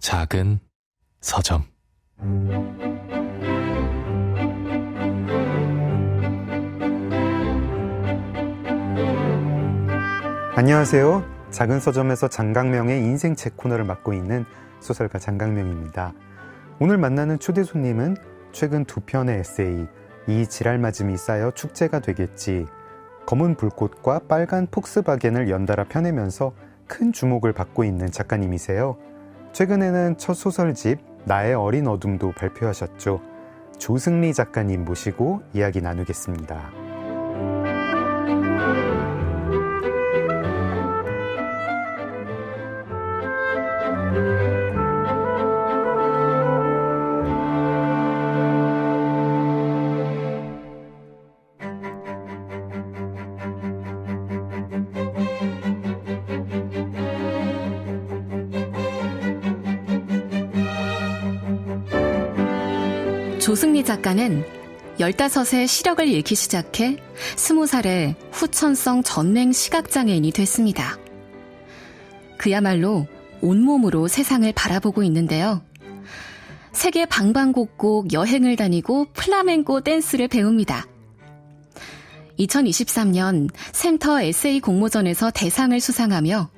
작은 서점. 안녕하세요. 작은 서점에서 장강명의 인생책 코너를 맡고 있는 소설가 장강명입니다. 오늘 만나는 초대 손님은 최근 두 편의 에세이 이 지랄맞음이 쌓여 축제가 되겠지, 검은 불꽃과 빨간 폭스바겐을 연달아 펴내면서 큰 주목을 받고 있는 작가님이세요. 최근에는 첫 소설집 나의 어린 어둠도 발표하셨죠. 조승리 작가님 모시고 이야기 나누겠습니다. 조승리 작가는 15세 시력을 잃기 시작해 20살에 후천성 전맹 시각장애인이 됐습니다. 그야말로 온몸으로 세상을 바라보고 있는데요. 세계 방방곡곡 여행을 다니고 플라멩코 댄스를 배웁니다. 2023년 센터 에세이 공모전에서 대상을 수상하며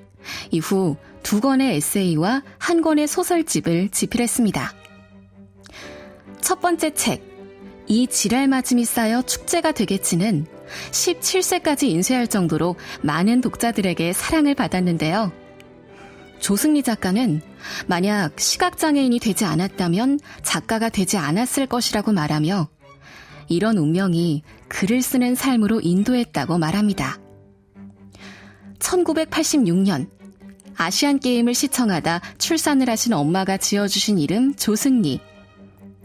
이후 2권의 에세이와 1권의 소설집을 집필했습니다. 첫 번째 책, 이 지랄맞음이 쌓여 축제가 되겠지는 17세까지 인쇄할 정도로 많은 독자들에게 사랑을 받았는데요. 조승리 작가는 만약 시각장애인이 되지 않았다면 작가가 되지 않았을 것이라고 말하며 이런 운명이 글을 쓰는 삶으로 인도했다고 말합니다. 1986년 아시안게임을 시청하다 출산을 하신 엄마가 지어주신 이름 조승리.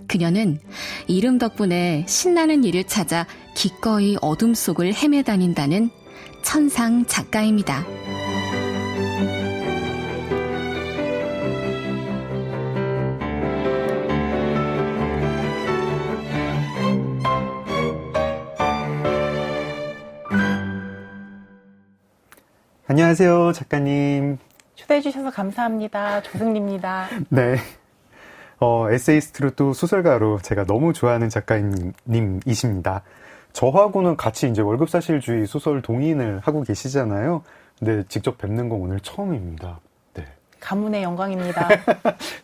그녀는 이름 덕분에 신나는 일을 찾아 기꺼이 어둠 속을 헤매다닌다는 천상 작가입니다. 안녕하세요, 작가님. 초대해 주셔서 감사합니다. 조승리입니다. 네. 에세이스트로 또 소설가로 제가 너무 좋아하는 작가님이십니다. 저하고는 같이 이제 월급사실주의 소설 동인을 하고 계시잖아요. 근데 직접 뵙는 건 오늘 처음입니다. 네. 가문의 영광입니다.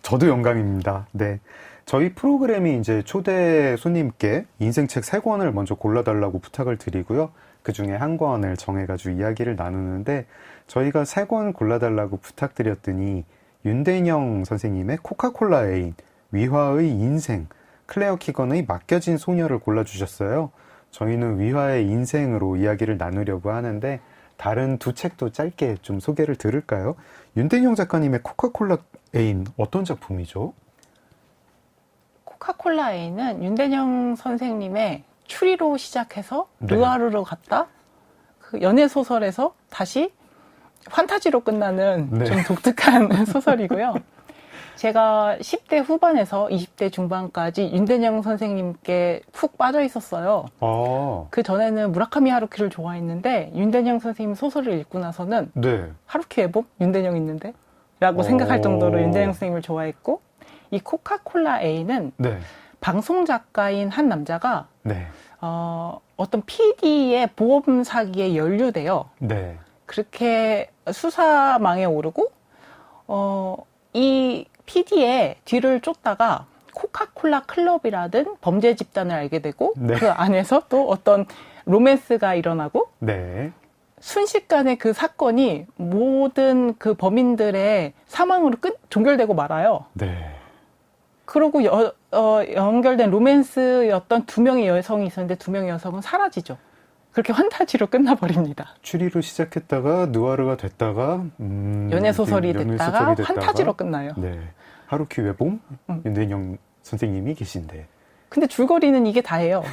저도 영광입니다. 네. 저희 프로그램이 이제 초대 손님께 인생책 3권을 먼저 골라달라고 부탁을 드리고요. 그 중에 1권을 정해가지고 이야기를 나누는데, 저희가 3권 골라달라고 부탁드렸더니 윤대영 선생님의 코카콜라 애인, 위화의 인생, 클레어 키건의 맡겨진 소녀를 골라주셨어요. 저희는 위화의 인생으로 이야기를 나누려고 하는데 다른 두 책도 짧게 좀 소개를 들을까요? 윤대영 작가님의 코카콜라 애인, 어떤 작품이죠? 코카콜라 A는 윤대영 선생님의 추리로 시작해서 네. 르와르로 갔다 그 연애소설에서 다시 판타지로 끝나는 네. 좀 독특한 소설이고요. 제가 10대 후반에서 20대 중반까지 윤대영 선생님께 푹 빠져 있었어요. 그 전에는 무라카미 하루키를 좋아했는데 윤대영 선생님 소설을 읽고 나서는 네. 하루키 앨범? 윤대영 있는데? 라고 생각할 정도로 윤대영 선생님을 좋아했고, 이 코카콜라 A는 네. 방송 작가인 한 남자가 네. 어떤 PD의 보험 사기에 연루돼요. 네. 그렇게 수사망에 오르고 이 PD의 뒤를 쫓다가 코카콜라 클럽이라는 범죄 집단을 알게 되고, 네. 그 안에서 또 어떤 로맨스가 일어나고, 네. 순식간에 순식간에 그 사건이 모든 그 범인들의 사망으로 종결되고 말아요. 네. 그러고 연결된 로맨스였던 2명의 여성이 있었는데 2명의 여성은 사라지죠. 그렇게 환타지로 끝나버립니다. 추리로 시작했다가 누아르가 됐다가 연애소설이 됐다가 환타지로 끝나요. 네. 하루키 외봄 윤대영 선생님이 계신데. 근데 줄거리는 이게 다예요.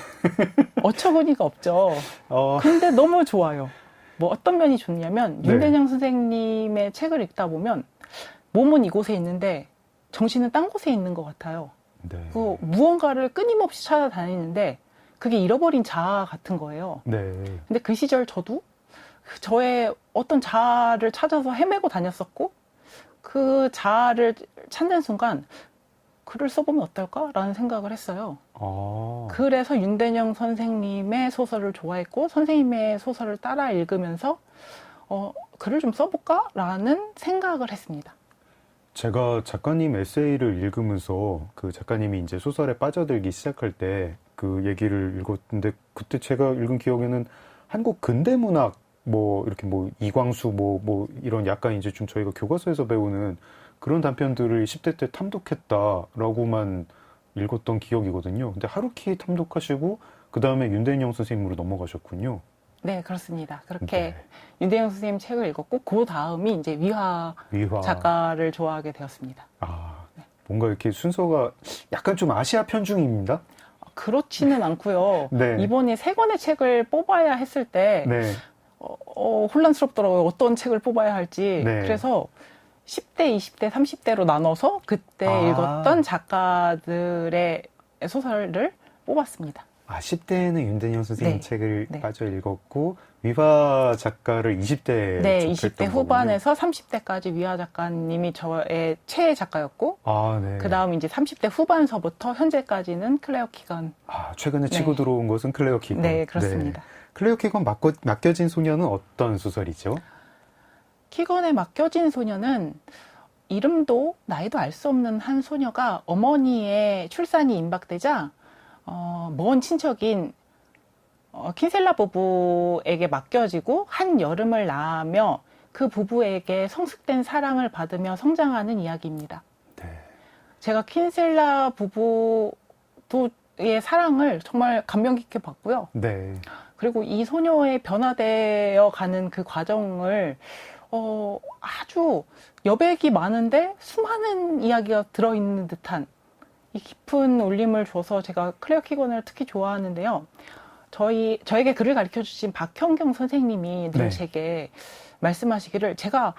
어처구니가 없죠. 근데 너무 좋아요. 뭐 어떤 면이 좋냐면 네. 윤대영 선생님의 책을 읽다 보면 몸은 이곳에 있는데 정신은 딴 곳에 있는 것 같아요. 네. 그 무언가를 끊임없이 찾아다니는데 그게 잃어버린 자아 같은 거예요. 네. 근데 그 시절 저도 저의 어떤 자아를 찾아서 헤매고 다녔었고, 그 자아를 찾는 순간 글을 써보면 어떨까라는 생각을 했어요. 그래서 윤대영 선생님의 소설을 좋아했고 선생님의 소설을 따라 읽으면서 글을 좀 써볼까라는 생각을 했습니다. 제가 작가님 에세이를 읽으면서 그 작가님이 이제 소설에 빠져들기 시작할 때 그 얘기를 읽었는데 그때 제가 읽은 기억에는 한국 근대문학 뭐 이렇게 뭐 이광수 뭐 이런 약간 이제 좀 저희가 교과서에서 배우는 그런 단편들을 10대 때 탐독했다라고만 읽었던 기억이거든요. 근데 하루키 탐독하시고 그 다음에 윤대영 선생님으로 넘어가셨군요. 네, 그렇습니다. 그렇게 네. 윤대영 선생님 책을 읽었고 그 다음이 이제 위화 작가를 좋아하게 되었습니다. 뭔가 이렇게 순서가 약간 좀 아시아 편중입니다. 그렇지는 않고요. 네. 이번에 세 권의 책을 뽑아야 했을 때 네. 혼란스럽더라고요. 어떤 책을 뽑아야 할지. 네. 그래서 10대, 20대, 30대로 나눠서 그때 읽었던 작가들의 소설을 뽑았습니다. 10대에는 윤대영 선생님 네. 책을 네. 빠져 읽었고 위화 작가를 20대에 네, 20대 후반에서 30대까지 위화 작가님이 저의 최애 작가였고 네. 그 다음 이제 30대 후반서부터 현재까지는 클레어 키건. 최근에 치고 네. 들어온 것은 클레어 키건. 네, 그렇습니다. 클레어 키건 맡겨진 소녀는 어떤 소설이죠? 키건에 맡겨진 소녀는 이름도 나이도 알 수 없는 한 소녀가 어머니의 출산이 임박되자 먼 친척인 킨셀라 부부에게 맡겨지고 한 여름을 낳으며 그 부부에게 성숙된 사랑을 받으며 성장하는 이야기입니다. 네. 제가 킨셀라 부부의 사랑을 정말 감명 깊게 봤고요. 네. 그리고 이 소녀의 변화되어 가는 그 과정을 아주 여백이 많은데 수많은 이야기가 들어있는 듯한 이 깊은 울림을 줘서 제가 클레어 키건을 특히 좋아하는데요. 저에게 글을 가르쳐 주신 박형경 선생님이 늘 네. 제게 말씀하시기를 제가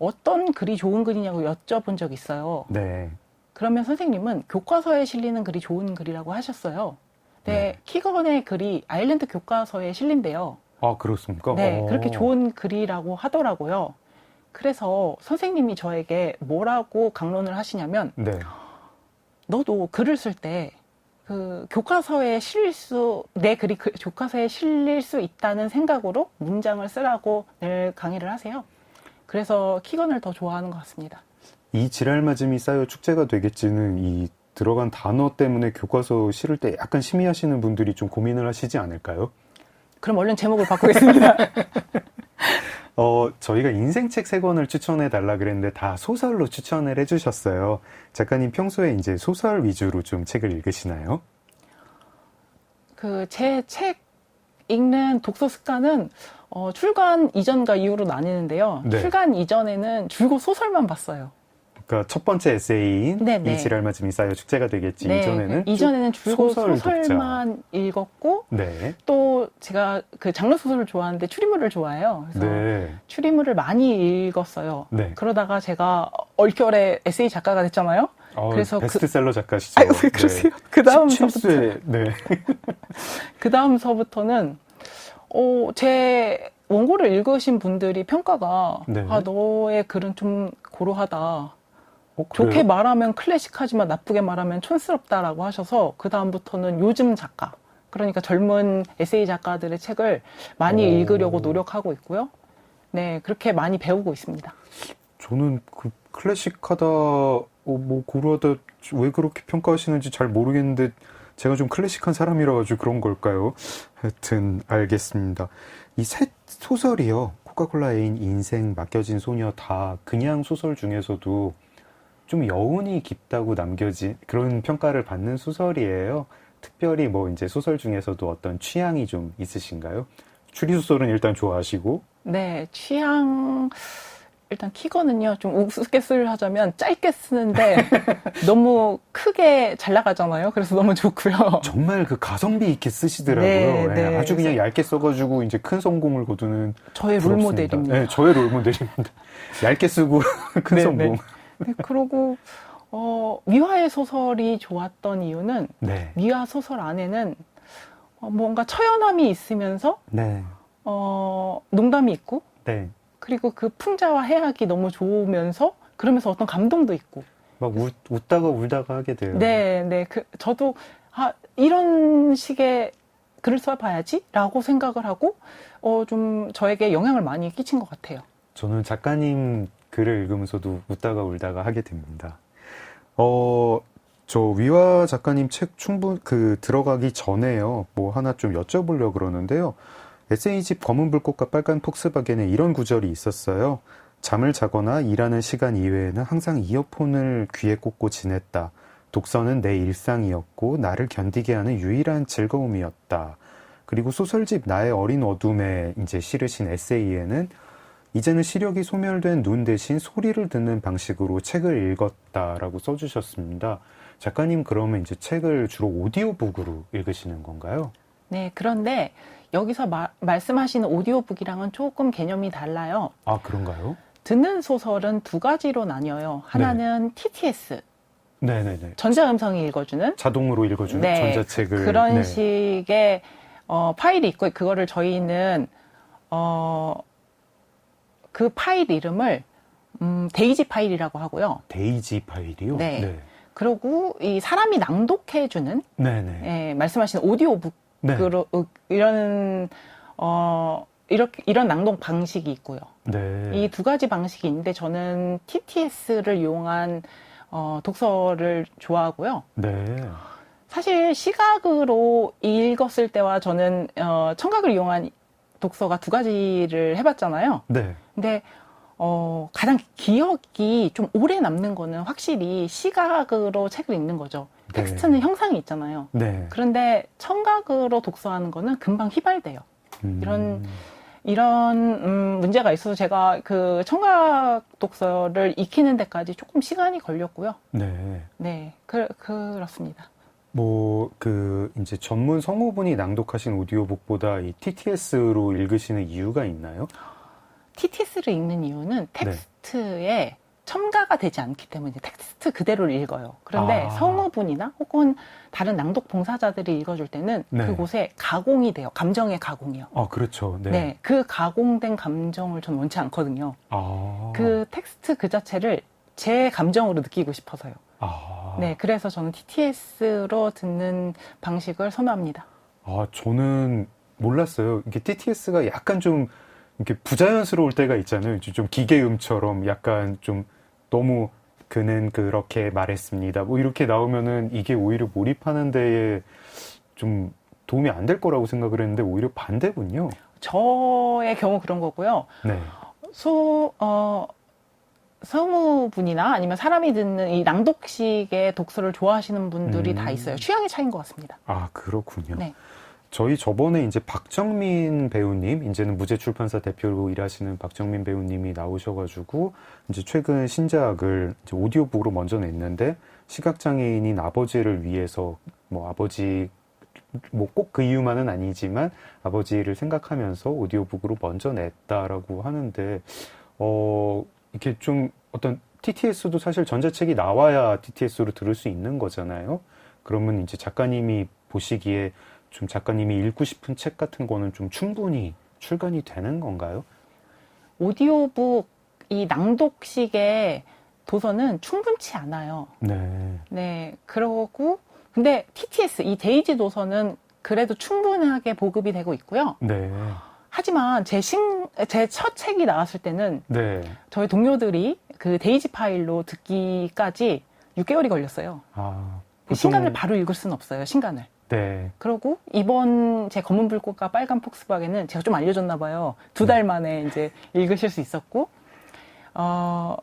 어떤 글이 좋은 글이냐고 여쭤본 적이 있어요. 네. 그러면 선생님은 교과서에 실리는 글이 좋은 글이라고 하셨어요. 네. 키건의 글이 아일랜드 교과서에 실린대요. 그렇습니까? 네, 그렇게 좋은 글이라고 하더라고요. 그래서 선생님이 저에게 뭐라고 강론을 하시냐면 네. 너도 글을 쓸 때 그 교과서에 내 글이 교과서에 실릴 수 있다는 생각으로 문장을 쓰라고 늘 강의를 하세요. 그래서 키건을 더 좋아하는 것 같습니다. 이 지랄맞음이 쌓여 축제가 되겠지는 이 들어간 단어 때문에 교과서 실을 때 약간 심의하시는 분들이 좀 고민을 하시지 않을까요? 그럼 얼른 제목을 바꾸겠습니다. 저희가 인생책 3권을 추천해 달라 그랬는데 다 소설로 추천을 해주셨어요. 작가님 평소에 이제 소설 위주로 좀 책을 읽으시나요? 제 책 읽는 독서 습관은 출간 이전과 이후로 나뉘는데요. 네. 출간 이전에는 줄곧 소설만 봤어요. 그러니까 첫 번째 에세이인 네네. 이 지랄맞음이 쌓여 축제가 되겠지. 네, 이전에는 줄곧 소설 소설만 읽었고 네. 또 제가 그 장르 소설을 좋아하는데 추리물을 좋아해요. 그래서 네. 추리물을 많이 읽었어요. 네. 그러다가 제가 얼결에 에세이 작가가 됐잖아요. 그래서 베스트셀러 작가시죠. 아유, 왜 그러세요? 그 다음서부터 네. 그 다음서부터는 제 원고를 읽으신 분들이 평가가 네. 너의 글은 좀 고루하다. 그래요? 좋게 말하면 클래식하지만 나쁘게 말하면 촌스럽다라고 하셔서 그 다음부터는 요즘 작가, 그러니까 젊은 에세이 작가들의 책을 많이 읽으려고 노력하고 있고요. 네, 그렇게 많이 배우고 있습니다. 저는 그 클래식하다, 뭐 고루하다 왜 그렇게 평가하시는지 잘 모르겠는데 제가 좀 클래식한 사람이라 가지고 그런 걸까요? 하여튼 알겠습니다. 이 새 소설이요. 코카콜라 애인, 인생, 맡겨진 소녀 다 그냥 소설 중에서도 좀 여운이 깊다고 남겨진 그런 평가를 받는 소설이에요. 특별히 뭐 이제 소설 중에서도 어떤 취향이 좀 있으신가요? 추리소설은 일단 좋아하시고. 네, 일단 키건은요, 좀 우스갯소리를 하자면 짧게 쓰는데 너무 크게 잘 나가잖아요. 그래서 너무 좋고요. 정말 그 가성비 있게 쓰시더라고요. 네, 네, 네. 아주 그냥 얇게 써가지고 이제 큰 성공을 거두는. 저의 부럽습니다. 롤모델입니다. 네, 저의 롤모델입니다. 얇게 쓰고 큰 네, 성공. 네, 그리고 미화의 소설이 좋았던 이유는 네. 미화 소설 안에는 뭔가 처연함이 있으면서 네. 농담이 있고 네. 그리고 그 풍자와 해악이 너무 좋으면서 그러면서 어떤 감동도 있고. 막 웃다가 울다가 하게 돼요. 네, 네. 저도, 이런 식의 글을 써봐야지? 라고 생각을 하고, 좀 저에게 영향을 많이 끼친 것 같아요. 저는 작가님 글을 읽으면서도 웃다가 울다가 하게 됩니다. 저 위화 작가님 책 들어가기 전에요. 뭐 하나 좀 여쭤보려고 그러는데요. 에세이집 검은 불꽃과 빨간 폭스바겐에 이런 구절이 있었어요. 잠을 자거나 일하는 시간 이외에는 항상 이어폰을 귀에 꽂고 지냈다. 독서는 내 일상이었고 나를 견디게 하는 유일한 즐거움이었다. 그리고 소설집 나의 어린 어둠에 이제 실으신 에세이에는 이제는 시력이 소멸된 눈 대신 소리를 듣는 방식으로 책을 읽었다라고 써주셨습니다. 작가님 그러면 이제 책을 주로 오디오북으로 읽으시는 건가요? 네, 그런데 여기서 말씀하시는 오디오북이랑은 조금 개념이 달라요. 아, 그런가요? 듣는 소설은 두 가지로 나뉘어요. 하나는 TTS. 네네네. 전자음성이 읽어주는. 자동으로 읽어주는 네, 전자책을. 그런 네. 식의 파일이 있고, 그거를 저희는 그 파일 이름을 데이지 파일이라고 하고요. 데이지 파일이요? 네. 그리고 이 사람이 낭독해주는 네네. 예, 말씀하신 오디오북으로 이런 낭독 방식이 있고요. 네. 이 두 가지 방식이 있는데 저는 TTS를 이용한 독서를 좋아하고요. 네. 사실 시각으로 읽었을 때와 저는 청각을 이용한 독서가 두 가지를 해봤잖아요. 네. 근데 가장 기억이 좀 오래 남는 거는 확실히 시각으로 책을 읽는 거죠. 텍스트는 형상이 있잖아요. 네. 그런데 청각으로 독서하는 거는 금방 휘발돼요. 이런 문제가 있어서 제가 그 청각 독서를 익히는 데까지 조금 시간이 걸렸고요. 네. 네, 그렇습니다. 이제 전문 성우분이 낭독하신 오디오북보다 이 TTS로 읽으시는 이유가 있나요? TTS를 읽는 이유는 텍스트에 첨가가 되지 않기 때문에 텍스트 그대로를 읽어요. 그런데 성우분이나 혹은 다른 낭독 봉사자들이 읽어줄 때는 그곳에 가공이 돼요. 감정의 가공이요. 아, 그렇죠. 네. 네, 그 가공된 감정을 전 원치 않거든요. 그 텍스트 그 자체를 제 감정으로 느끼고 싶어서요. 네, 그래서 저는 TTS로 듣는 방식을 선호합니다. 저는 몰랐어요. 이게 TTS가 약간 좀 이렇게 부자연스러울 때가 있잖아요. 좀 기계음처럼 약간 좀 너무 그는 그렇게 말했습니다. 뭐 이렇게 나오면은 이게 오히려 몰입하는 데에 좀 도움이 안 될 거라고 생각을 했는데 오히려 반대군요. 저의 경우 그런 거고요. 네. 성우분이나 아니면 사람이 듣는 이 낭독식의 독서를 좋아하시는 분들이 다 있어요. 취향의 차이인 것 같습니다. 아, 그렇군요. 네. 저번에 이제 박정민 배우님, 이제는 무제출판사 대표로 일하시는 박정민 배우님이 나오셔가지고, 이제 최근 신작을 이제 오디오북으로 먼저 냈는데, 시각장애인인 아버지를 위해서, 꼭 그 이유만은 아니지만, 아버지를 생각하면서 오디오북으로 먼저 냈다라고 하는데, 이렇게 좀 어떤 TTS도 사실 전자책이 나와야 TTS로 들을 수 있는 거잖아요. 그러면 이제 작가님이 보시기에 좀 작가님이 읽고 싶은 책 같은 거는 좀 충분히 출간이 되는 건가요? 오디오북 이 낭독식의 도서는 충분치 않아요. 네. 네. 그러고 근데 TTS 이 데이지 도서는 그래도 충분하게 보급이 되고 있고요. 네. 하지만 제 첫 책이 나왔을 때는 저희 동료들이 그 데이지 파일로 듣기까지 6개월이 걸렸어요. 신간을 바로 읽을 수는 없어요. 신간을. 네. 그리고 이번 제 검은 불꽃과 빨간 폭스바겐은 제가 좀 알려줬나 봐요. 2달 만에 이제 읽으실 수 있었고,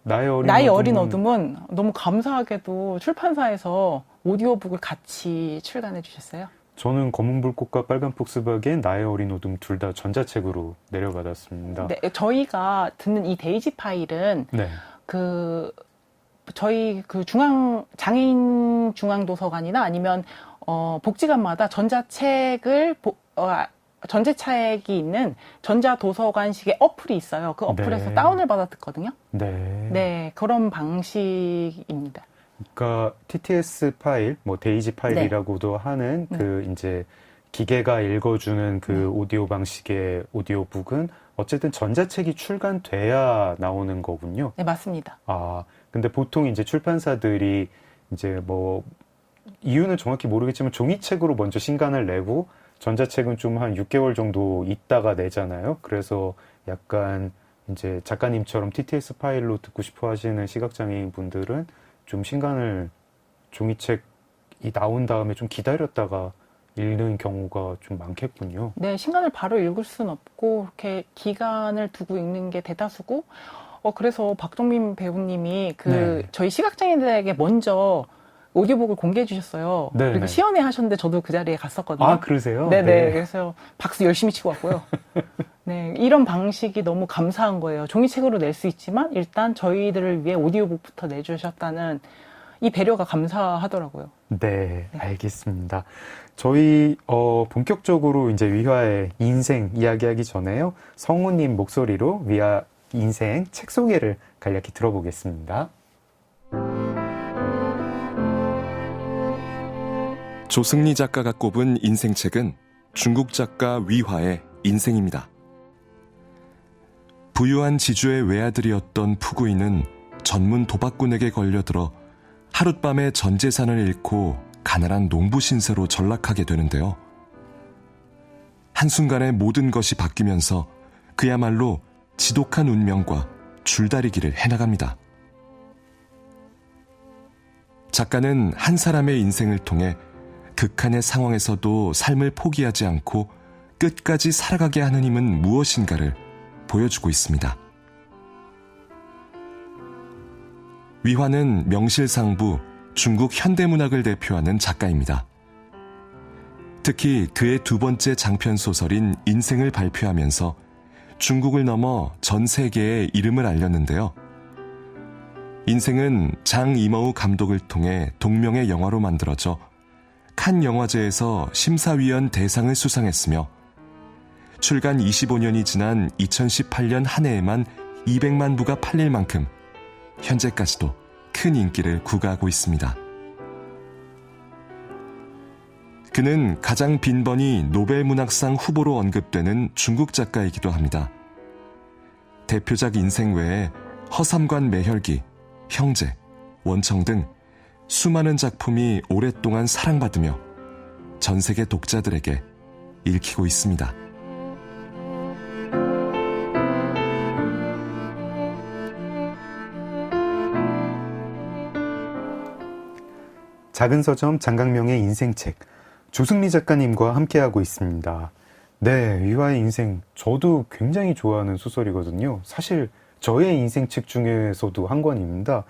나의 어린 어둠은 너무 감사하게도 출판사에서 오디오북을 같이 출간해 주셨어요. 저는 검은 불꽃과 빨간 폭스바겐, 나의 어린 어둠 둘 다 전자책으로 내려받았습니다. 네, 저희가 듣는 이 데이지 파일은 저희 그 장애인 중앙도서관이나 아니면 복지관마다 전자책이 있는 전자도서관식의 어플이 있어요. 그 어플에서 다운을 받아 듣거든요. 네, 그런 방식입니다. 그러니까 TTS 파일, 데이지 파일이라고도 하는 그 이제 기계가 읽어주는 그 오디오 방식의 오디오북은 어쨌든 전자책이 출간돼야 나오는 거군요. 네, 맞습니다. 아, 근데 보통 이제 출판사들이 이제 뭐 이유는 정확히 모르겠지만 종이책으로 먼저 신간을 내고 전자책은 좀 한 6개월 정도 있다가 내잖아요. 그래서 약간 이제 작가님처럼 TTS 파일로 듣고 싶어 하시는 시각장애인 분들은 좀 신간을 종이책이 나온 다음에 좀 기다렸다가 읽는 경우가 좀 많겠군요. 네, 신간을 바로 읽을 수는 없고 이렇게 기간을 두고 읽는 게 대다수고 그래서 박종민 배우님이 네. 저희 시각장애인들에게 먼저 오디오북을 공개해 주셨어요. 네, 그리고 네. 시연회 하셨는데 저도 그 자리에 갔었거든요. 아, 그러세요? 네네. 그래서 박수 열심히 치고 왔고요. 네, 이런 방식이 너무 감사한 거예요. 종이책으로 낼 수 있지만 일단 저희들을 위해 오디오북부터 내주셨다는 이 배려가 감사하더라고요. 네, 알겠습니다. 저희 본격적으로 이제 위화의 인생 이야기하기 전에요. 성우님 목소리로 위화 인생 책 소개를 간략히 들어보겠습니다. 조승리 작가가 꼽은 인생책은 중국 작가 위화의 인생입니다. 부유한 지주의 외아들이었던 푸구이는 전문 도박꾼에게 걸려들어 하룻밤에 전 재산을 잃고 가난한 농부 신세로 전락하게 되는데요. 한순간에 모든 것이 바뀌면서 그야말로 지독한 운명과 줄다리기를 해나갑니다. 작가는 한 사람의 인생을 통해 극한의 상황에서도 삶을 포기하지 않고 끝까지 살아가게 하는 힘은 무엇인가를 보여주고 있습니다. 위화는 명실상부 중국 현대문학을 대표하는 작가입니다. 특히 그의 두 번째 장편 소설인 인생을 발표하면서 중국을 넘어 전 세계에 이름을 알렸는데요. 인생은 장 이머우 감독을 통해 동명의 영화로 만들어져 칸 영화제에서 심사위원 대상을 수상했으며 출간 25년이 지난 2018년 한 해에만 200만 부가 팔릴 만큼 현재까지도 큰 인기를 구가하고 있습니다. 그는 가장 빈번히 노벨문학상 후보로 언급되는 중국 작가이기도 합니다. 대표작 인생 외에 허삼관 매혈기, 형제, 원청 등 수많은 작품이 오랫동안 사랑받으며 전 세계 독자들에게 읽히고 있습니다. 작은 서점 장강명의 인생책, 조승리 작가님과 함께하고 있습니다. 네, 위화의 인생, 저도 굉장히 좋아하는 소설이거든요. 사실 저의 인생책 중에서도 한 권입니다.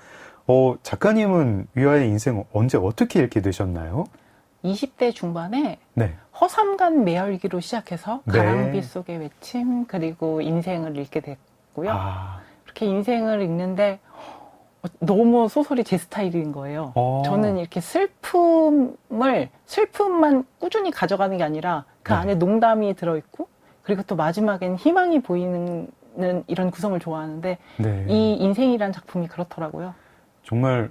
작가님은 위화의 인생 언제 어떻게 읽게 되셨나요? 20대 중반에 네. 허삼간 매열기로 시작해서 네. 가랑비 속의 외침 그리고 인생을 읽게 됐고요. 이렇게 인생을 읽는데 너무 소설이 제 스타일인 거예요. 저는 이렇게 슬픔만 꾸준히 가져가는 게 아니라 그 안에 농담이 들어있고 그리고 또 마지막엔 희망이 보이는 이런 구성을 좋아하는데 네. 이 인생이란 작품이 그렇더라고요. 정말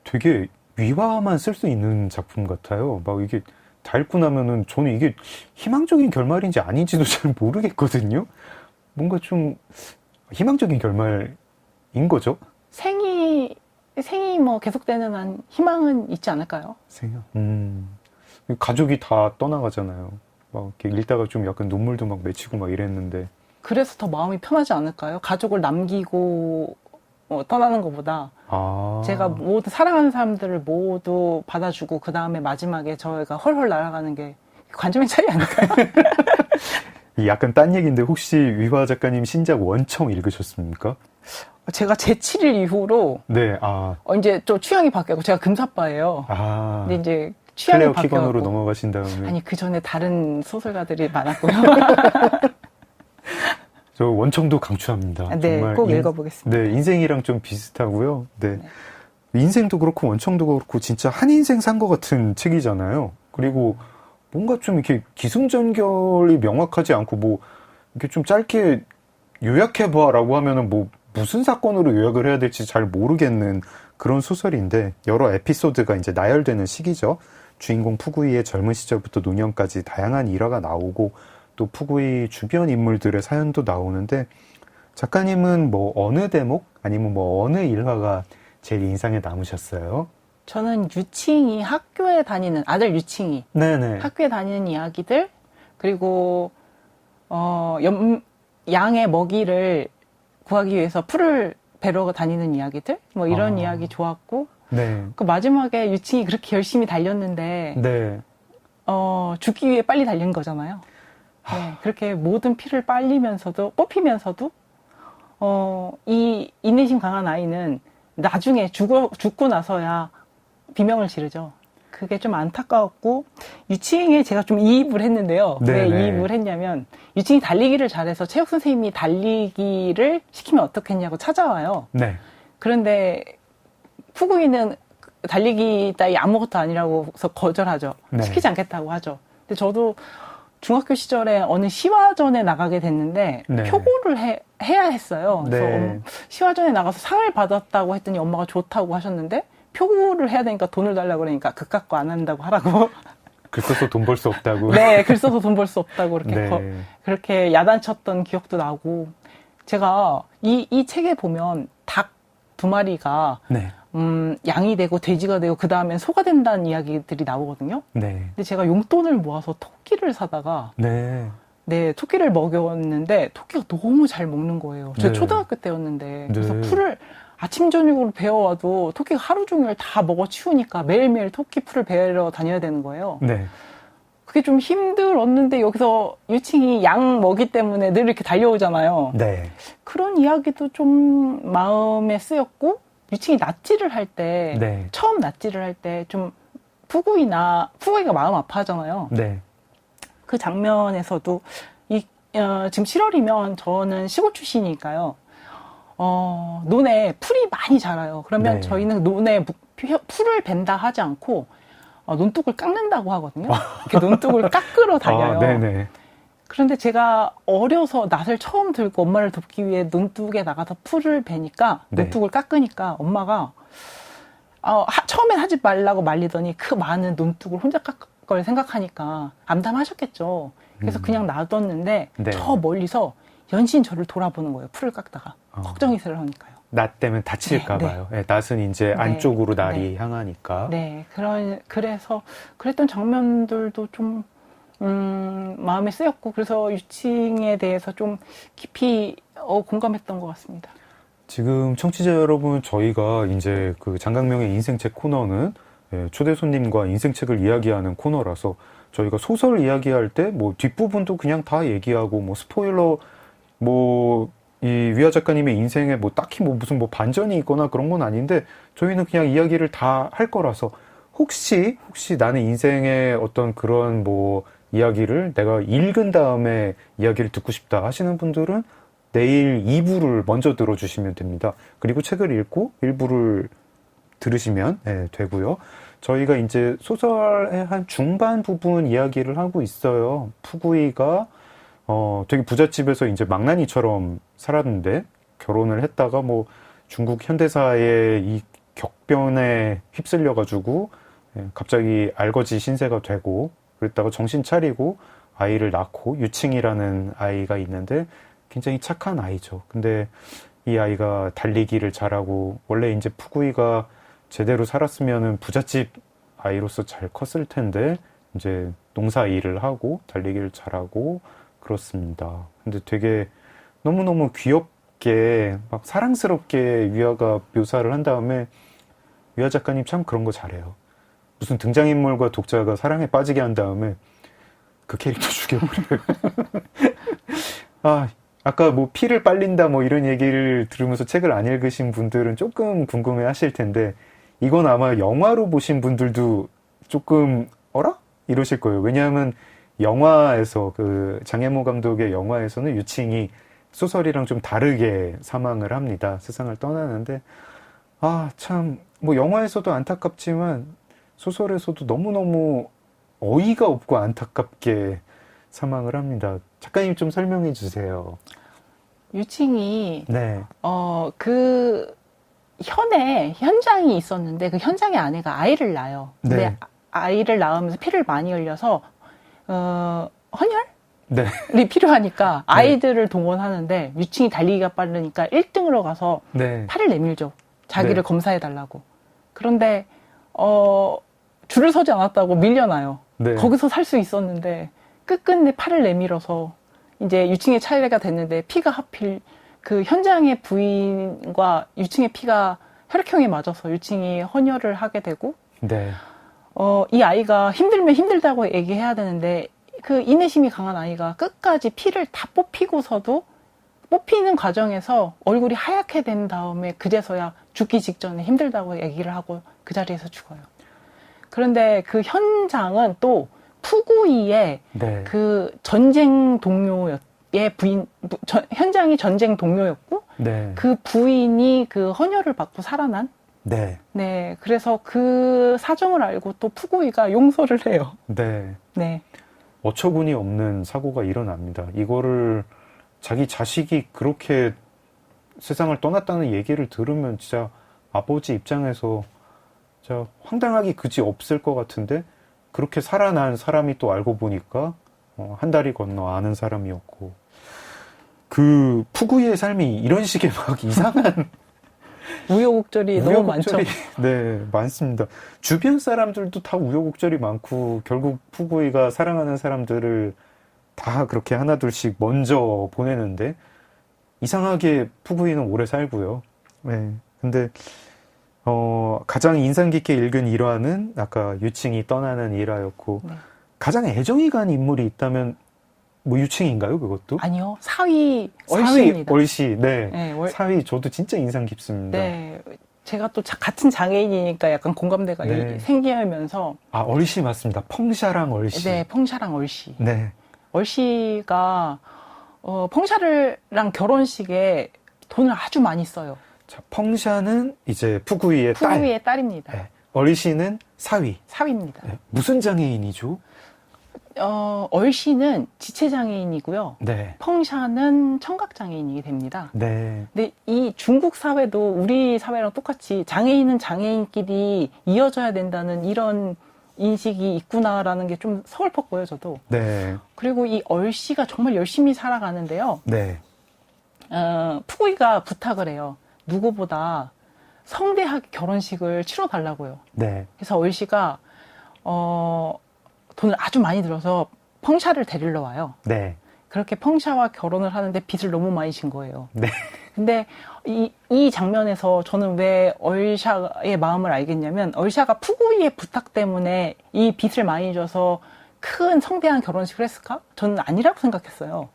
되게 위화만 쓸 수 있는 작품 같아요. 막 이게 다 읽고 나면은 저는 이게 희망적인 결말인지 아닌지도 잘 모르겠거든요. 뭔가 좀 희망적인 결말인 거죠? 생이 뭐 계속되는 한 희망은 있지 않을까요? 가족이 다 떠나가잖아요. 막 이렇게 읽다가 좀 약간 눈물도 막 맺히고 막 이랬는데. 그래서 더 마음이 편하지 않을까요? 가족을 남기고 떠나는 것보다 제가 모두 사랑하는 사람들을 모두 받아주고 그 다음에 마지막에 저희가 헐헐 날아가는 게 관점의 차이 아닐까요? 약간 딴 얘기인데 혹시 위화 작가님 신작 원청 읽으셨습니까? 제가 제7일 이후로 네, 이제 또 취향이 바뀌고 제가 금사빠예요. 근데 이제 취향이 클레어 바뀌고 키건으로 넘어가신 다음에 아니 그 전에 다른 소설가들이 많았고요. 저 원청도 강추합니다. 네, 정말 꼭 읽어보겠습니다. 네, 인생이랑 좀 비슷하고요. 네. 인생도 그렇고 원청도 그렇고 진짜 한 인생 산 것 같은 책이잖아요. 그리고 뭔가 좀 이렇게 기승전결이 명확하지 않고 뭐 이렇게 좀 짧게 요약해봐라고 하면은 뭐 무슨 사건으로 요약을 해야 될지 잘 모르겠는 그런 소설인데 여러 에피소드가 이제 나열되는 시기죠. 주인공 푸구이의 젊은 시절부터 노년까지 다양한 일화가 나오고 또 푸구이 주변 인물들의 사연도 나오는데 작가님은 뭐 어느 대목 아니면 뭐 어느 일화가 제일 인상에 남으셨어요? 저는 유칭이 학교에 다니는 아들 유칭이 네네. 학교에 다니는 이야기들 그리고 양의 먹이를 구하기 위해서 풀을 베러 다니는 이야기들 뭐 이런 이야기 좋았고 네. 그 마지막에 유칭이 그렇게 열심히 달렸는데 네. 죽기 위해 빨리 달린 거잖아요. 네, 그렇게 모든 피를 빨리면서도 뽑히면서도 이 인내심 강한 아이는 나중에 죽고 나서야 비명을 지르죠. 그게 좀 안타까웠고 유치행에 제가 좀 이입을 했는데요. 왜 네네. 이입을 했냐면 유치행이 달리기를 잘해서 체육 선생님이 달리기를 시키면 어떻겠냐고 찾아와요. 네. 그런데 푸구이는 달리기 따위 아무것도 아니라고 해서 거절하죠. 네. 시키지 않겠다고 하죠. 근데 저도 중학교 시절에 어느 시화전에 나가게 됐는데 네. 표고를 해야 했어요. 그래서 네. 시화전에 나가서 상을 받았다고 했더니 엄마가 좋다고 하셨는데 표고를 해야 되니까 돈을 달라고 그러니까 그깟 거 안 한다고 하라고. 글 써서 돈 벌 수 없다고. 네, 글 써서 돈 벌 수 없다고 그렇게 네. 그렇게 야단쳤던 기억도 나고 제가 이 책에 보면 닭 2마리가 네. 양이 되고 돼지가 되고 그 다음엔 소가 된다는 이야기들이 나오거든요. 네. 근데 제가 용돈을 모아서 토끼를 사다가 네. 네, 토끼를 먹였는데 토끼가 너무 잘 먹는 거예요. 저 네. 초등학교 때였는데 그래서 네. 풀을 아침 저녁으로 베어와도 토끼가 하루 종일 다 먹어 치우니까 매일매일 토끼 풀을 베러 다녀야 되는 거예요. 네. 그게 좀 힘들었는데 여기서 유칭이 양 먹이 때문에 늘 이렇게 달려오잖아요. 네. 그런 이야기도 좀 마음에 쓰였고 유칭이 낯질을 할 때 네. 처음 낯질을 할 때 좀 푸구이가 마음 아파하잖아요. 네. 그 장면에서도 지금 7월이면 저는 시골 출신이니까요. 논에 풀이 많이 자라요. 그러면 네. 저희는 논에 풀을 벤다 하지 않고 논둑을 깎는다고 하거든요. 이렇게 논둑을 깎으러 달려요. 네네. 그런데 제가 어려서 낫을 처음 들고 엄마를 돕기 위해 논둑에 나가서 풀을 베니까 네. 논둑을 깎으니까 엄마가 처음엔 하지 말라고 말리더니 그 많은 논둑을 혼자 깎을 걸 생각하니까 암담하셨겠죠. 그래서 그냥 놔뒀는데 네. 저 멀리서 연신 저를 돌아보는 거예요. 풀을 깎다가 걱정이 들으니까요. 낫 때문에 다칠까 네, 봐요. 네, 낫은 이제 네. 안쪽으로 날이 네. 향하니까. 네, 그래서 그랬던 장면들도 좀 마음에 쓰였고 그래서 유칭에 대해서 좀 깊이 공감했던 것 같습니다. 지금 청취자 여러분, 저희가 이제 그 장강명의 인생책 코너는 초대 손님과 인생책을 이야기하는 코너라서 저희가 소설 이야기할 때 뭐 뒷부분도 그냥 다 얘기하고 뭐 스포일러 이 위아 작가님의 인생에 뭐 딱히 뭐 무슨 뭐 반전이 있거나 그런 건 아닌데 저희는 그냥 이야기를 다 할 거라서 혹시 나는 인생의 어떤 그런 뭐 이야기를 내가 읽은 다음에 이야기를 듣고 싶다 하시는 분들은 내일 2부를 먼저 들어주시면 됩니다. 그리고 책을 읽고 1부를 들으시면 되고요. 저희가 이제 소설의 한 중반 부분 이야기를 하고 있어요. 푸구이가 되게 부잣집에서 이제 망나니처럼 살았는데 결혼을 했다가 뭐 중국 현대사의 이 격변에 휩쓸려가지고 갑자기 알거지 신세가 되고 그랬다가 정신 차리고 아이를 낳고 유칭이라는 아이가 있는데 굉장히 착한 아이죠. 근데 이 아이가 달리기를 잘하고 원래 이제 푸구이가 제대로 살았으면은 부잣집 아이로서 잘 컸을 텐데 이제 농사 일을 하고 달리기를 잘하고 그렇습니다. 근데 되게 너무너무 귀엽게 막 사랑스럽게 위아가 묘사를 한 다음에 위아 작가님 참 그런 거 잘해요. 무슨 등장인물과 독자가 사랑에 빠지게 한 다음에 그 캐릭터 죽여버려요. 아까 뭐 피를 빨린다 뭐 이런 얘기를 들으면서 책을 안 읽으신 분들은 조금 궁금해 하실 텐데 이건 아마 영화로 보신 분들도 조금 어라? 이러실 거예요. 왜냐하면 영화에서 그 장혜모 감독의 영화에서는 유칭이 소설이랑 좀 다르게 사망을 합니다. 세상을 떠나는데 참 뭐 영화에서도 안타깝지만 소설에서도 너무너무 어이가 없고 안타깝게 사망을 합니다. 작가님 좀 설명해 주세요. 유칭이 네. 그 현장이 있었는데 그 현장의 아내가 아이를 낳아요. 근데 네. 아이를 낳으면서 피를 많이 흘려서 헌혈? 네. 필요하니까 아이들을 동원하는데 유칭이 달리기가 빠르니까 1등으로 가서 네. 팔을 내밀죠. 자기를 네. 검사해달라고. 그런데 줄을 서지 않았다고 밀려나요. 네. 거기서 살 수 있었는데 끝끝내 팔을 내밀어서 이제 유칭의 차례가 됐는데 피가 하필 그 현장의 부인과 유칭의 피가 혈액형에 맞아서 유칭이 헌혈을 하게 되고 네. 이 아이가 힘들면 힘들다고 얘기해야 되는데 그 인내심이 강한 아이가 끝까지 피를 다 뽑히고서도 뽑히는 과정에서 얼굴이 하얗게 된 다음에 그제서야 죽기 직전에 힘들다고 얘기를 하고 그 자리에서 죽어요. 그런데 그 현장은 또 푸구이의 네. 그 전쟁 동료의 부인, 현장이 전쟁 동료였고 네. 그 부인이 그 헌혈을 받고 살아난 네. 네, 그래서 그 사정을 알고 또 푸구이가 용서를 해요. 네. 네. 어처구니 없는 사고가 일어납니다. 이거를 자기 자식이 그렇게 세상을 떠났다는 얘기를 들으면 진짜 아버지 입장에서 진짜 황당하기 그지 없을 것 같은데 그렇게 살아난 사람이 또 알고 보니까 한 다리 건너 아는 사람이었고 그 푸구이의 삶이 이런 식의 막 이상한 우여곡절이 너무 많죠. 네, 많습니다. 주변 사람들도 다 우여곡절이 많고 결국 푸구이가 사랑하는 사람들을 다 그렇게 하나둘씩 먼저 보내는데 이상하게 푸구이는 오래 살고요. 네, 근데 가장 인상 깊게 읽은 일화는 아까 유칭이 떠나는 일화였고 네. 가장 애정이 간 인물이 있다면 뭐 유칭인가요, 그것도? 아니요, 사위 얼씨입니다. 얼씨, 네. 네, 사위 저도 진짜 인상 깊습니다. 네, 제가 또 같은 장애인이니까 약간 공감대가 네. 생기면서 아, 얼씨 맞습니다. 펑샤랑 얼씨. 네, 펑샤랑 얼씨. 네. 얼씨가 펑샤랑 결혼식에 돈을 아주 많이 써요. 자, 펑샤는 이제 푸구이의 딸. 푸구이의 딸입니다. 네. 얼씨는 사위. 사위입니다. 네. 무슨 장애인이죠? 얼씨는 지체장애인이고요. 네. 펑샤는 청각장애인이 됩니다. 네. 근데 이 중국 사회도 우리 사회랑 똑같이 장애인은 장애인끼리 이어져야 된다는 이런 인식이 있구나라는 게 좀 서글펐고요, 저도. 네. 그리고 이 얼씨가 정말 열심히 살아가는데요. 네. 푸구이가 부탁을 해요. 누구보다 성대하게 결혼식을 치러달라고요. 네. 그래서 얼씨가 돈을 아주 많이 들어서 펑샤를 데리러 와요. 네. 그렇게 펑샤와 결혼을 하는데 빚을 너무 많이 진 거예요. 네. 근데 이 장면에서 저는 왜 얼샤의 마음을 알겠냐면 얼샤가 푸구이의 부탁 때문에 이 빚을 많이 져서 큰 성대한 결혼식을 했을까? 저는 아니라고 생각했어요.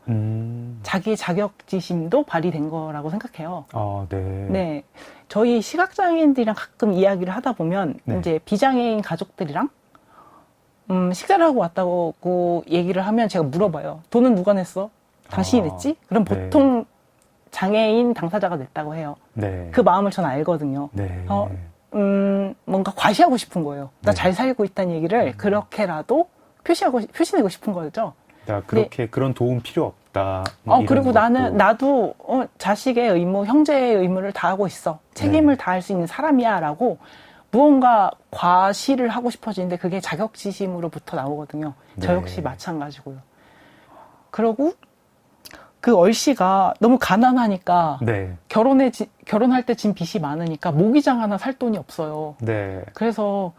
자기의 자격지심도 발휘된 거라고 생각해요. 아, 네. 네. 저희 시각장애인들이랑 가끔 이야기를 하다 보면 네. 이제 비장애인 가족들이랑 식사를 하고 왔다고 얘기를 하면 제가 물어봐요. 돈은 누가 냈어? 당신이 냈지? 그럼 네. 보통 장애인 당사자가 냈다고 해요. 네. 그 마음을 저는 알거든요. 네. 뭔가 과시하고 싶은 거예요. 나 네. 잘 살고 있다는 얘기를 그렇게라도 표시내고 싶은 거죠. 나 그렇게 그런 도움 필요 없다. 뭐 이런 그리고 것도. 나도 자식의 의무, 형제의 의무를 다하고 있어. 책임을 다할 수 있는 사람이야. 라고 무언가 과시를 하고 싶어지는데 그게 자격지심으로부터 나오거든요. 저 네. 역시 마찬가지고요. 그러고 그 얼씨가 너무 가난하니까 네. 결혼할 때 진 빚이 많으니까 모기장 하나 살 돈이 없어요. 네. 그래서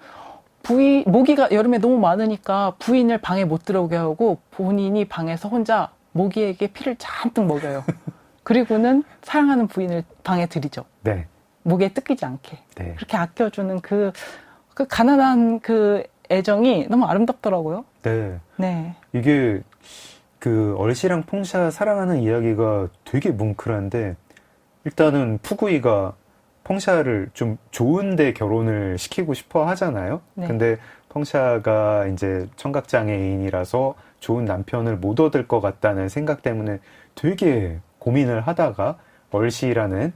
모기가 여름에 너무 많으니까 부인을 방에 못 들어오게 하고 본인이 방에서 혼자 모기에게 피를 잔뜩 먹여요. 그리고는 사랑하는 부인을 방에 들이죠. 네. 모기에 뜯기지 않게. 네. 그렇게 아껴주는 그 가난한 그 애정이 너무 아름답더라고요. 네. 네. 이게 그 얼씨랑 펑샤 사랑하는 이야기가 되게 뭉클한데 일단은 푸구이가 펑샤를 좀 좋은데 결혼을 시키고 싶어 하잖아요. 네. 근데 펑샤가 이제 청각장애인이라서 좋은 남편을 못 얻을 것 같다는 생각 때문에 되게 고민을 하다가 얼씨라는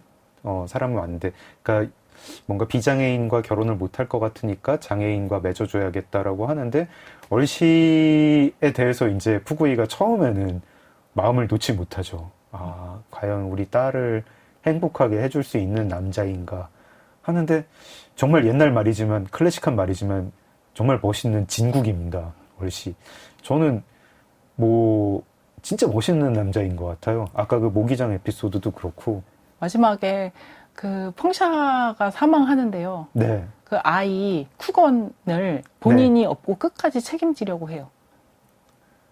사람을 왔는데, 그러니까 뭔가 비장애인과 결혼을 못 할 것 같으니까 장애인과 맺어줘야겠다라고 하는데, 얼씨에 대해서 이제 푸구이가 처음에는 마음을 놓지 못하죠. 아, 과연 우리 딸을 행복하게 해줄 수 있는 남자인가 하는데, 정말 옛날 말이지만, 클래식한 말이지만, 정말 멋있는 진국입니다, 얼씨. 저는 뭐 진짜 멋있는 남자인 것 같아요. 아까 그 모기장 에피소드도 그렇고. 마지막에 그 펑샤가 사망하는데요. 네. 그 아이 쿠건을 본인이 업고 끝까지 책임지려고 해요.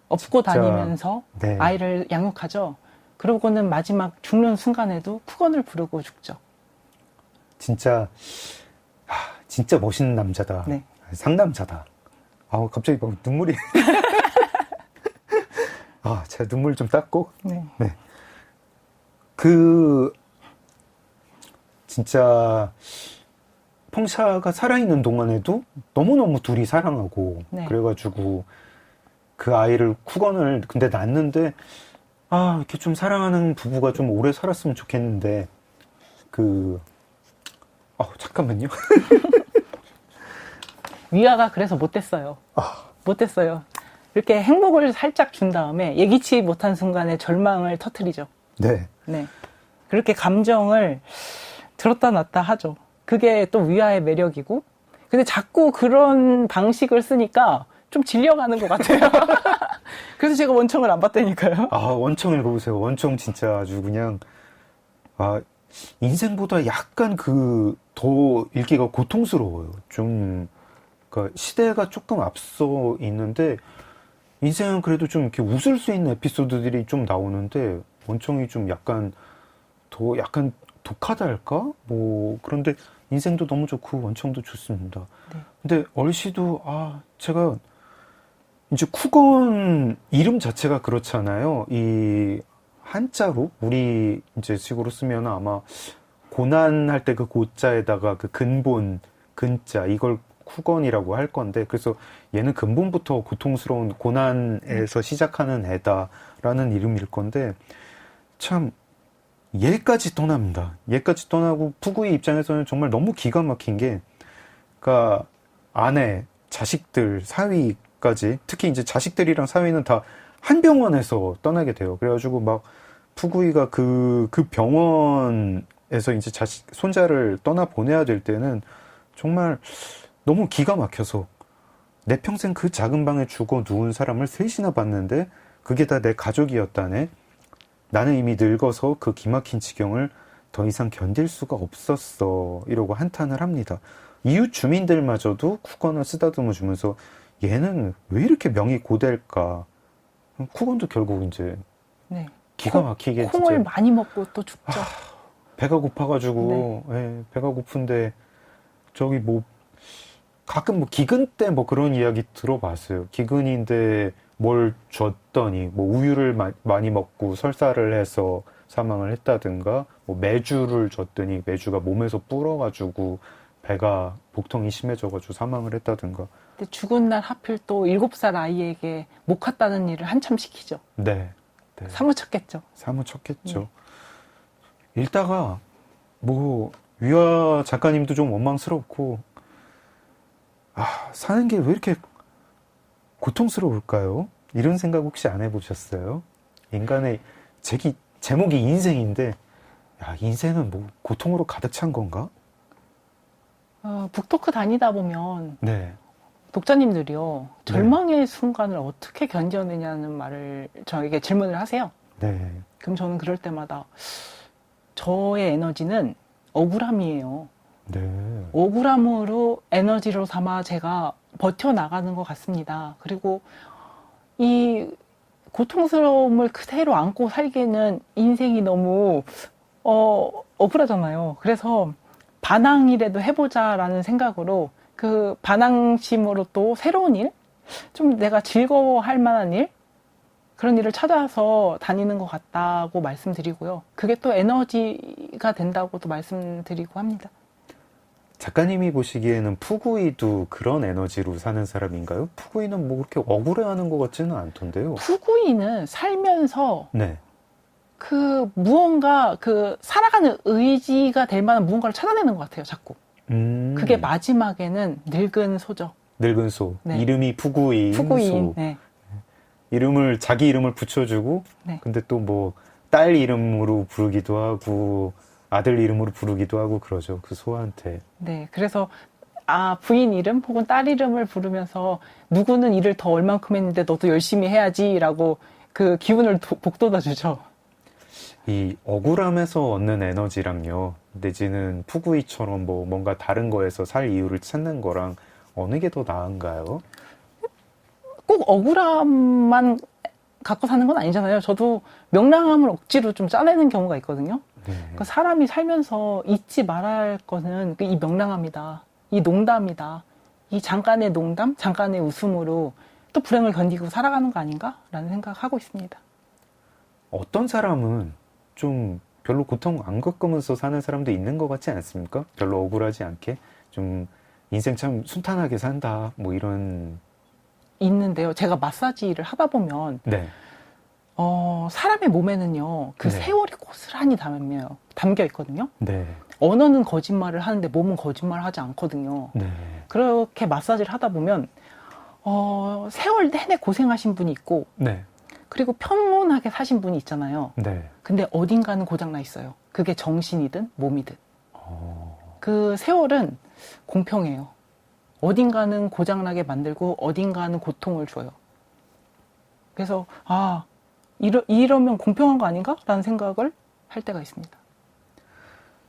업고 진짜, 다니면서 네. 아이를 양육하죠. 그러고는 마지막 죽는 순간에도 쿠건을 부르고 죽죠. 진짜 진짜 멋있는 남자다. 네. 상남자다. 갑자기 막 눈물이. 제가 눈물 좀 닦고. 네. 네. 진짜 펑샤가 살아있는 동안에도 너무너무 둘이 사랑하고 네. 그래가지고 그 아이를 쿠건을 근데 낳는데 이렇게 좀 사랑하는 부부가 좀 오래 살았으면 좋겠는데 잠깐만요. 위아가 그래서 못됐어요. 못됐어요. 이렇게 행복을 살짝 준 다음에 예기치 못한 순간에 절망을 터뜨리죠. 네. 네. 그렇게 감정을 들었다 놨다 하죠. 그게 또 위아의 매력이고. 근데 자꾸 그런 방식을 쓰니까 좀 질려가는 것 같아요. 그래서 제가 원청을 안 봤다니까요. 원청 읽어보세요. 원청 진짜 아주 그냥, 인생보다 약간 더 읽기가 고통스러워요. 그러니까 시대가 조금 앞서 있는데, 인생은 그래도 좀 이렇게 웃을 수 있는 에피소드들이 좀 나오는데, 원청이 좀 약간 독하다 할까? 그런데 인생도 너무 좋고, 원청도 좋습니다. 네. 근데 얼씨도, 제가, 이제 쿠건 이름 자체가 그렇잖아요. 이 한자로 우리 이제 식으로 쓰면 아마 고난할 때 그 고자에다가 그 근본 근자 이걸 쿠건이라고 할 건데 그래서 얘는 근본부터 고통스러운 고난에서 시작하는 애다라는 이름일 건데 참 얘까지 떠납니다. 얘까지 떠나고 푸구이 입장에서는 정말 너무 기가 막힌 게 그러니까 아내, 자식들, 사위 까지 특히 이제 자식들이랑 사위는 다 한 병원에서 떠나게 돼요. 그래가지고 막 푸구이가 그 병원에서 이제 손자를 떠나 보내야 될 때는 정말 너무 기가 막혀서 내 평생 그 작은 방에 죽어 누운 사람을 셋이나 봤는데 그게 다 내 가족이었다네. 나는 이미 늙어서 그 기막힌 지경을 더 이상 견딜 수가 없었어. 이러고 한탄을 합니다. 이웃 주민들마저도 쿠건을 쓰다듬어 주면서 얘는 왜 이렇게 명이 고될까? 쿠건도 결국 이제 네. 기가 막히게 콩을 진짜 많이 먹고 또 죽죠. 배가 고파가지고 배가 고픈데 저기 가끔 기근 때 그런 이야기 들어봤어요. 기근인데 뭘 줬더니 우유를 많이 먹고 설사를 해서 사망을 했다든가 메주를 줬더니 메주가 몸에서 불어가지고 배가 복통이 심해져가지고 사망을 했다든가. 근데 죽은 날 하필 또 7살 아이에게 못 갔다는 일을 한참 시키죠. 네. 사무쳤겠죠. 사무쳤겠죠. 읽다가 위화 작가님도 좀 원망스럽고 사는 게 왜 이렇게 고통스러울까요? 이런 생각 혹시 안 해보셨어요? 인간의 제목이 인생인데 인생은 고통으로 가득 찬 건가? 북토크 다니다 보면 네. 독자님들이요. 절망의 순간을 어떻게 견뎌내냐는 말을 저에게 질문을 하세요. 네. 그럼 저는 그럴 때마다 저의 에너지는 억울함이에요. 네. 억울함으로 에너지로 삼아 제가 버텨나가는 것 같습니다. 그리고 이 고통스러움을 그대로 안고 살기에는 인생이 너무 억울하잖아요. 그래서 반항이라도 해보자라는 생각으로 그 반항심으로 또 새로운 일? 좀 내가 즐거워할 만한 일? 그런 일을 찾아서 다니는 것 같다고 말씀드리고요. 그게 또 에너지가 된다고도 말씀드리고 합니다. 작가님이 보시기에는 푸구이도 그런 에너지로 사는 사람인가요? 푸구이는 그렇게 억울해하는 것 같지는 않던데요. 푸구이는 살면서 네. 무언가 살아가는 의지가 될 만한 무언가를 찾아내는 것 같아요, 자꾸. 그게 마지막에는 늙은 소죠. 늙은 소. 네. 이름이 푸구이인 소. 네. 자기 이름을 붙여주고, 네. 근데 또 딸 이름으로 부르기도 하고, 아들 이름으로 부르기도 하고 그러죠. 그 소한테. 네. 그래서, 부인 이름 혹은 딸 이름을 부르면서 누구는 일을 더 얼만큼 했는데 너도 열심히 해야지라고 그 기운을 북돋아주죠. 이 억울함에서 얻는 에너지랑요, 내지는 푸구이처럼 뭐 뭔가 다른 거에서 살 이유를 찾는 거랑 어느 게 더 나은가요? 꼭 억울함만 갖고 사는 건 아니잖아요. 저도 명랑함을 억지로 좀 짜내는 경우가 있거든요. 네. 그러니까 사람이 살면서 잊지 말아야 할 것은 이 명랑함이다. 이 농담이다. 이 잠깐의 농담, 잠깐의 웃음으로 또 불행을 견디고 살아가는 거 아닌가라는 생각하고 있습니다. 어떤 사람은 좀 별로 고통 안 겪으면서 사는 사람도 있는 것 같지 않습니까? 별로 억울하지 않게 좀 인생 참 순탄하게 산다 뭐 이런. 있는데요. 제가 마사지를 하다 보면 네. 사람의 몸에는요, 그 네. 세월이 고스란히 담겨 있거든요. 네. 언어는 거짓말을 하는데 몸은 거짓말을 하지 않거든요. 네. 그렇게 마사지를 하다 보면 세월 내내 고생하신 분이 있고, 네. 그리고 평온하게 사신 분이 있잖아요. 네. 근데 어딘가는 고장나 있어요. 그게 정신이든 몸이든. 어, 그 세월은 공평해요. 어딘가는 고장나게 만들고 어딘가는 고통을 줘요. 그래서 이러면 공평한 거 아닌가? 라는 생각을 할 때가 있습니다.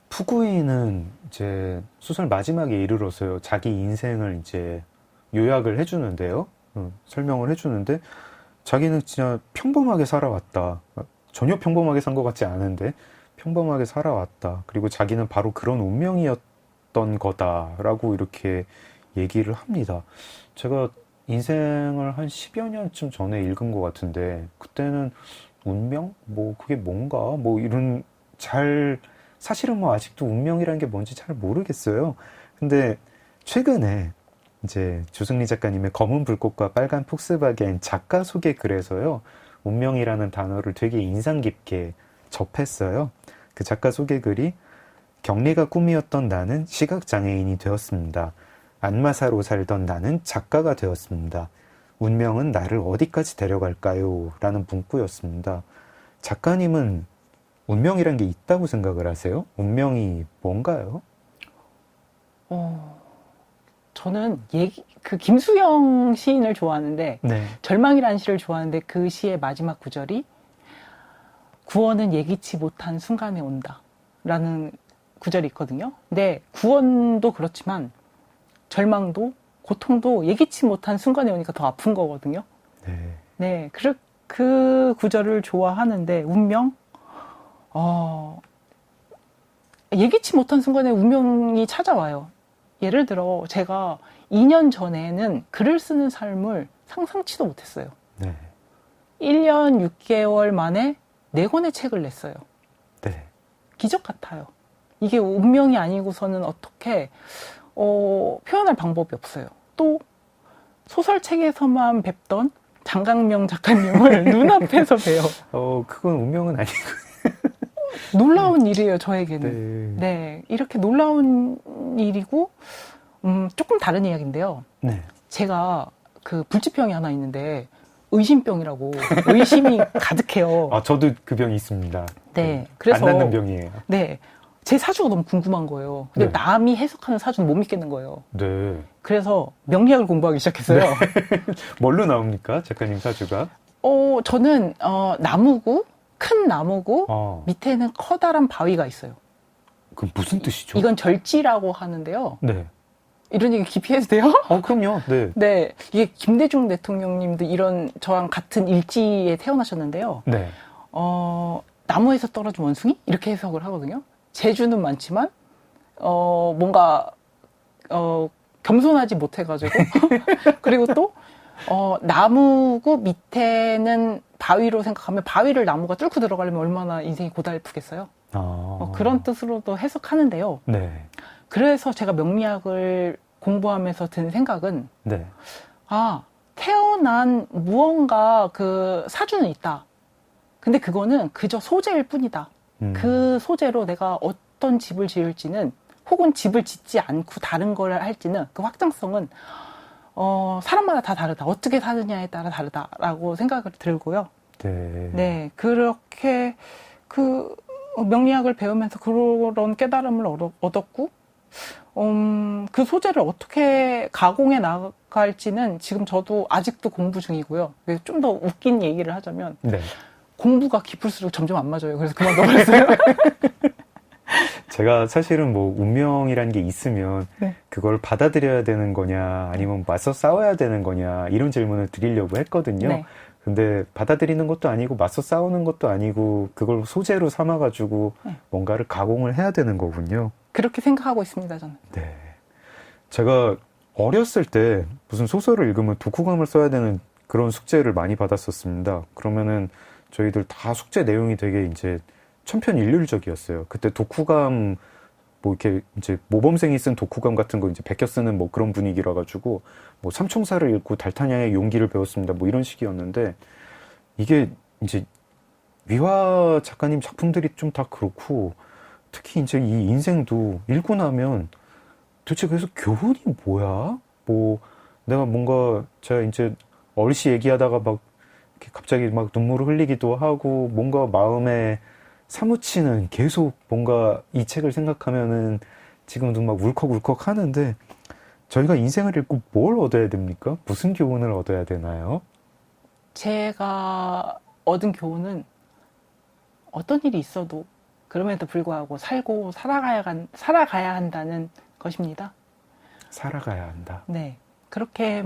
푸구이는 이제 소설 마지막에 이르러서요, 자기 인생을 이제 요약을 해주는데요. 설명을 해주는데, 자기는 진짜 평범하게 살아왔다. 전혀 평범하게 산 것 같지 않은데, 평범하게 살아왔다. 그리고 자기는 바로 그런 운명이었던 거다라고 이렇게 얘기를 합니다. 제가 인생을 한 10여 년쯤 전에 읽은 것 같은데, 그때는 운명? 뭐 그게 뭔가? 뭐 이런 사실은 뭐 아직도 운명이라는 게 뭔지 잘 모르겠어요. 근데 최근에 이제 조승리 작가님의 검은 불꽃과 빨간 폭스바겐 작가 소개 글에서요, 운명이라는 단어를 되게 인상 깊게 접했어요. 그 작가 소개 글이, 격리가 꿈이었던 나는 시각장애인이 되었습니다. 안마사로 살던 나는 작가가 되었습니다. 운명은 나를 어디까지 데려갈까요? 라는 문구였습니다. 작가님은 운명이란 게 있다고 생각을 하세요? 운명이 뭔가요? 저는 그 김수영 시인을 좋아하는데, 네. 절망이라는 시를 좋아하는데, 그 시의 마지막 구절이 구원은 예기치 못한 순간에 온다 라는 구절이 있거든요. 근데 구원도 그렇지만 절망도 고통도 예기치 못한 순간에 오니까 더 아픈 거거든요. 네. 네, 그 구절을 좋아하는데, 운명? 예기치 못한 순간에 운명이 찾아와요. 예를 들어 제가 2년 전에는 글을 쓰는 삶을 상상치도 못했어요. 네. 1년 6개월 만에 4권의 책을 냈어요. 네. 기적 같아요. 이게 운명이 아니고서는 어떻게 표현할 방법이 없어요. 또 소설책에서만 뵙던 장강명 작가님을 눈앞에서 봬요. 그건 운명은 아니고. 놀라운 일이에요, 저에게는. 네, 이렇게 놀라운 일이고, 조금 다른 이야기인데요. 네. 제가 그 불치병이 하나 있는데, 의심병이라고, 의심이 가득해요. 저도 그 병이 있습니다. 네, 그래서. 안 낫는 병이에요. 네. 제 사주가 너무 궁금한 거예요. 근데 네. 남이 해석하는 사주는 못 믿겠는 거예요. 네. 그래서 명리학을 공부하기 시작했어요. 네. 뭘로 나옵니까? 작가님 사주가? 저는, 나무고, 큰 나무고, 밑에는 커다란 바위가 있어요. 그럼 무슨 뜻이죠? 이건 절지라고 하는데요. 네. 이런 얘기 깊이 해도 돼요? 그럼요. 네. 네. 이게 김대중 대통령님도 이런 저랑 같은 일지에 태어나셨는데요. 네. 나무에서 떨어진 원숭이? 이렇게 해석을 하거든요. 재주는 많지만, 뭔가, 겸손하지 못해가지고. 그리고 또, 나무고 밑에는 바위로 생각하면 바위를 나무가 뚫고 들어가려면 얼마나 인생이 고달프겠어요. 그런 뜻으로도 해석하는데요. 네. 그래서 제가 명리학을 공부하면서 든 생각은, 네. 태어난 무언가 그 사주는 있다. 근데 그거는 그저 소재일 뿐이다. 그 소재로 내가 어떤 집을 지을지는, 혹은 집을 짓지 않고 다른 걸 할지는, 그 확장성은 사람마다 다 다르다. 어떻게 사느냐에 따라 다르다라고 생각을 들고요. 네. 네, 그렇게 그 명리학을 배우면서 그런 깨달음을 얻었고, 그 소재를 어떻게 가공해 나갈지는 지금 저도 아직도 공부 중이고요. 좀 더 웃긴 얘기를 하자면 네. 공부가 깊을수록 점점 안 맞아요. 그래서 그만둬버렸어요. 제가 사실은 뭐 운명이라는 게 있으면 네. 그걸 받아들여야 되는 거냐 아니면 맞서 싸워야 되는 거냐 이런 질문을 드리려고 했거든요. 네. 근데 받아들이는 것도 아니고 맞서 싸우는 것도 아니고 그걸 소재로 삼아가지고 네. 뭔가를 가공을 해야 되는 거군요. 그렇게 생각하고 있습니다, 저는. 네. 제가 어렸을 때 무슨 소설을 읽으면 독후감을 써야 되는 그런 숙제를 많이 받았었습니다. 그러면은 저희들 다 숙제 내용이 되게 이제 천편일률적이었어요. 그때 독후감 뭐 이렇게 이제 모범생이 쓴 독후감 같은 거 이제 베껴 쓰는 뭐 그런 분위기라 가지고 뭐 삼총사를 읽고 달타냐의 용기를 배웠습니다. 뭐 이런 식이었는데 이게 이제 위화 작가님 작품들이 좀 다 그렇고 특히 이제 이 인생도 읽고 나면 도대체 그래서 교훈이 뭐야? 뭐 내가 뭔가 제가 이제 어르시 얘기하다가 막 이렇게 갑자기 막 눈물을 흘리기도 하고 뭔가 마음에 사무치는 계속 뭔가 이 책을 생각하면은 지금도 막 울컥울컥 하는데 저희가 인생을 읽고 뭘 얻어야 됩니까? 무슨 교훈을 얻어야 되나요? 제가 얻은 교훈은 어떤 일이 있어도 그럼에도 불구하고 살아가야 한다는 것입니다. 살아가야 한다. 네. 그렇게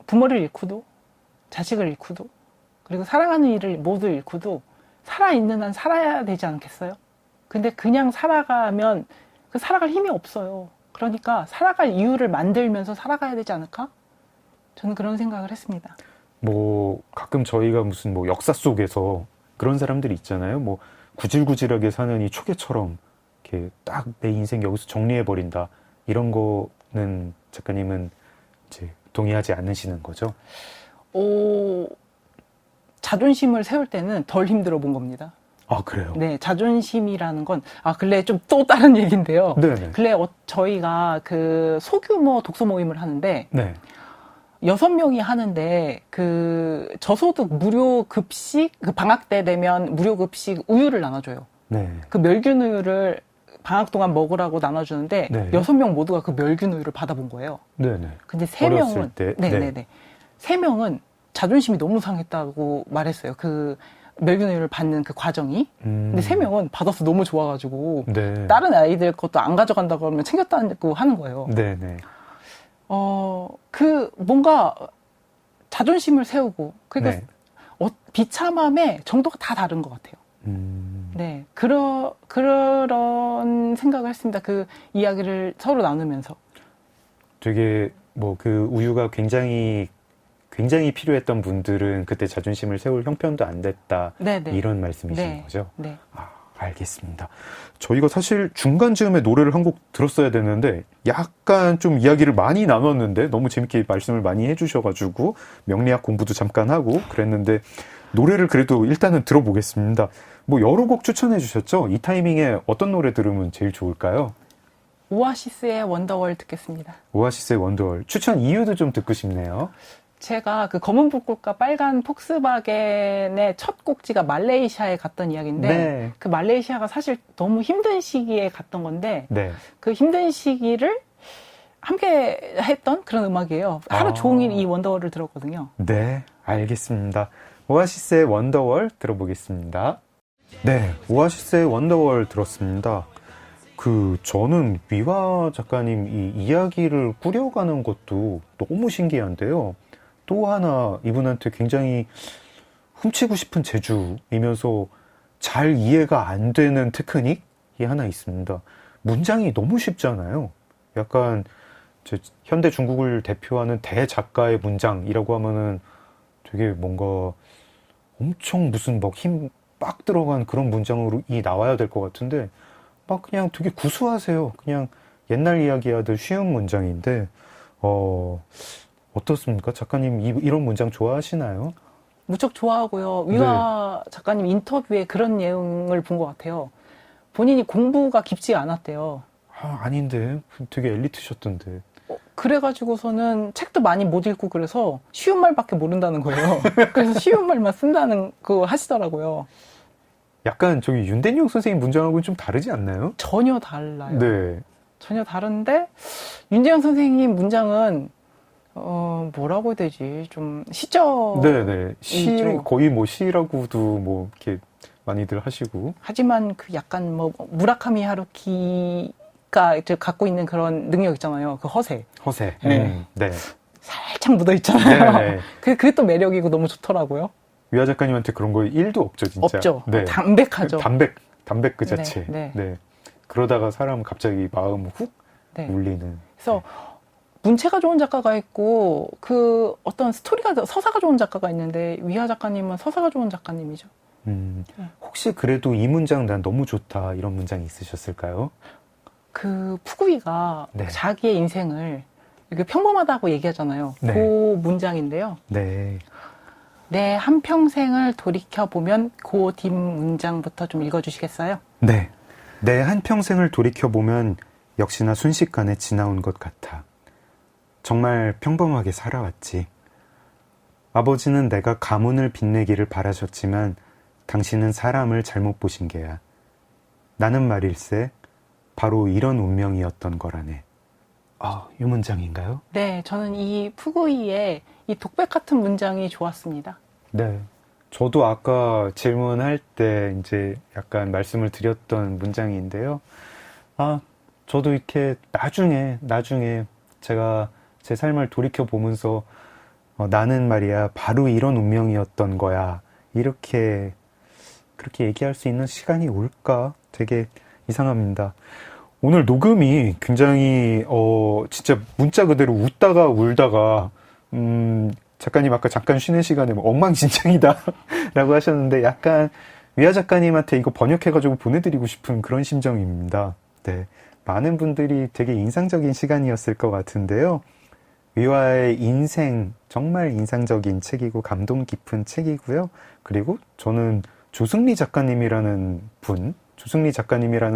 부모를 잃고도, 자식을 잃고도, 그리고 사랑하는 일을 모두 잃고도 살아있는 한 살아야 되지 않겠어요? 근데 그냥 살아가면 그 살아갈 힘이 없어요. 그러니까 살아갈 이유를 만들면서 살아가야 되지 않을까? 저는 그런 생각을 했습니다. 뭐 가끔 저희가 무슨 뭐 역사 속에서 그런 사람들이 있잖아요. 뭐 구질구질하게 사는 이 초계처럼 이렇게 딱 내 인생 여기서 정리해버린다. 이런 거는 작가님은 이제 동의하지 않으시는 거죠? 자존심을 세울 때는 덜 힘들어 본 겁니다. 아, 그래요? 네, 자존심이라는 건, 근래 좀 또 다른 얘기인데요. 네네. 근래 저희가 그 소규모 독서 모임을 하는데, 네. 6명이 하는데, 그 저소득 무료 급식, 그 방학 때 되면 무료 급식 우유를 나눠줘요. 네. 그 멸균 우유를 방학 동안 먹으라고 나눠주는데, 네. 6명 모두가 그 멸균 우유를 받아본 거예요. 네네. 근데 3명은, 어렸을 때? 네네네. 3명은 자존심이 너무 상했다고 말했어요. 그 멸균 우유를 받는 그 과정이. 근데 3명은 받아서 너무 좋아가지고, 네. 다른 아이들 것도 안 가져간다고 하면 챙겼다고 하는 거예요. 네네. 뭔가 자존심을 세우고, 그러니까 네. 비참함의 정도가 다 다른 것 같아요. 네. 그런 생각을 했습니다. 그 이야기를 서로 나누면서. 되게 뭐 그 우유가 굉장히 필요했던 분들은 그때 자존심을 세울 형편도 안 됐다. 네네. 이런 말씀이신 네. 거죠? 네. 아, 알겠습니다. 저희가 사실 중간쯤에 노래를 한 곡 들었어야 되는데 약간 좀 이야기를 많이 나눴는데 너무 재밌게 말씀을 많이 해주셔가지고 명리학 공부도 잠깐 하고 그랬는데 노래를 그래도 일단은 들어보겠습니다. 뭐 여러 곡 추천해 주셨죠? 이 타이밍에 어떤 노래 들으면 제일 좋을까요? 오아시스의 원더월 듣겠습니다. 오아시스의 원더월. 추천 이유도 좀 듣고 싶네요. 제가 그 검은 불꽃과 빨간 폭스바겐의 첫 곡지가 말레이시아에 갔던 이야기인데 네. 그 말레이시아가 사실 너무 힘든 시기에 갔던 건데 네. 그 힘든 시기를 함께 했던 그런 음악이에요. 하루 종일 이 원더월을 들었거든요. 네, 알겠습니다. 오아시스의 원더월 들어보겠습니다. 네, 오아시스의 원더월 들었습니다. 저는 미화 작가님 이 이야기를 꾸려가는 것도 너무 신기한데요. 또 하나 이분한테 굉장히 훔치고 싶은 재주이면서 잘 이해가 안 되는 테크닉이 하나 있습니다. 문장이 너무 쉽잖아요. 약간 현대 중국을 대표하는 대작가의 문장이라고 하면은 되게 뭔가 엄청 무슨 막 힘 빡 들어간 그런 문장으로 나와야 될 것 같은데 막 그냥 되게 구수하세요. 그냥 옛날 이야기하듯 쉬운 문장인데 어떻습니까? 작가님 이런 문장 좋아하시나요? 무척 좋아하고요. 위화 작가님 인터뷰에 그런 내용을 본 것 같아요. 본인이 공부가 깊지가 않았대요. 아닌데 되게 엘리트셨던데. 그래가지고서는 책도 많이 못 읽고 그래서 쉬운 말밖에 모른다는 거예요. 그래서 쉬운 말만 쓴다는 거 하시더라고요. 약간 저기 윤대영 선생님 문장하고는 좀 다르지 않나요? 전혀 달라요. 네. 전혀 다른데 윤재영 선생님 문장은 뭐라고 해야 되지? 좀 시적. 네네. 시, 있죠. 거의 뭐 시라고도 뭐 이렇게 많이들 하시고. 하지만 그 약간 뭐 무라카미 하루키가 이제 갖고 있는 그런 능력 있잖아요. 그 허세. 허세. 네. 네. 살짝 묻어 있잖아요. 네. 그게 또 매력이고 너무 좋더라고요. 위아 작가님한테 그런 거 1도 없죠, 진짜. 없죠. 네. 담백하죠. 담백 그 네, 자체. 네. 네. 그러다가 사람 갑자기 마음 훅 네. 울리는. 그래서 문체가 좋은 작가가 있고 그 어떤 스토리가 서사가 좋은 작가가 있는데 위아 작가님은 서사가 좋은 작가님이죠. 네. 혹시 그래도 이 문장 난 너무 좋다 이런 문장이 있으셨을까요? 그 푸구이가 네. 자기의 인생을 이렇게 평범하다고 얘기하잖아요. 네. 그 문장인데요. 네. 내 한평생을 돌이켜보면 그 뒷 문장부터 좀 읽어주시겠어요? 네. 내 한평생을 돌이켜보면 역시나 순식간에 지나온 것 같아. 정말 평범하게 살아왔지. 아버지는 내가 가문을 빛내기를 바라셨지만 당신은 사람을 잘못 보신 게야. 나는 말일세 바로 이런 운명이었던 거라네. 아, 이 문장인가요? 네, 저는 이 푸구이의 이 독백 같은 문장이 좋았습니다. 네. 저도 아까 질문할 때 이제 약간 말씀을 드렸던 문장인데요. 아, 저도 이렇게 나중에 제가 제 삶을 돌이켜 보면서 나는 말이야 바로 이런 운명이었던 거야. 그렇게 얘기할 수 있는 시간이 올까? 되게 이상합니다. 오늘 녹음이 굉장히 진짜 문자 그대로 웃다가 울다가 작가님 아까 잠깐 쉬는 시간에 뭐 엉망진창이다 라고 하셨는데 약간 위아 작가님한테 이거 번역해가지고 보내드리고 싶은 그런 심정입니다. 네, 많은 분들이 되게 인상적인 시간이었을 것 같은데요. 위아의 인생 정말 인상적인 책이고 감동 깊은 책이고요. 그리고 저는 조승리 작가님이라는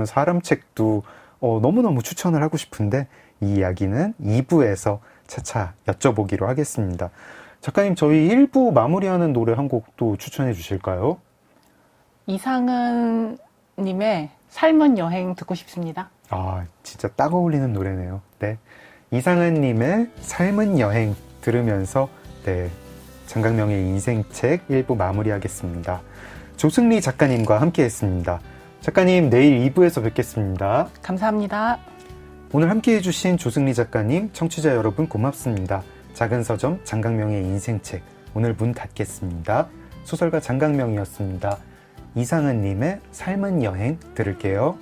사람 책도 너무너무 추천을 하고 싶은데 이 이야기는 2부에서 차차 여쭤보기로 하겠습니다. 작가님, 저희 1부 마무리하는 노래 한 곡도 추천해 주실까요? 이상은 님의 삶은 여행 듣고 싶습니다. 아, 진짜 딱 어울리는 노래네요. 네. 이상은님의 삶은 여행 들으면서 네, 장강명의 인생책 1부 마무리하겠습니다. 조승리 작가님과 함께 했습니다. 작가님, 내일 2부에서 뵙겠습니다. 감사합니다. 오늘 함께 해주신 조승리 작가님, 청취자 여러분 고맙습니다. 작은 서점 장강명의 인생책, 오늘 문 닫겠습니다. 소설가 장강명이었습니다. 이상은님의 삶은 여행 들을게요.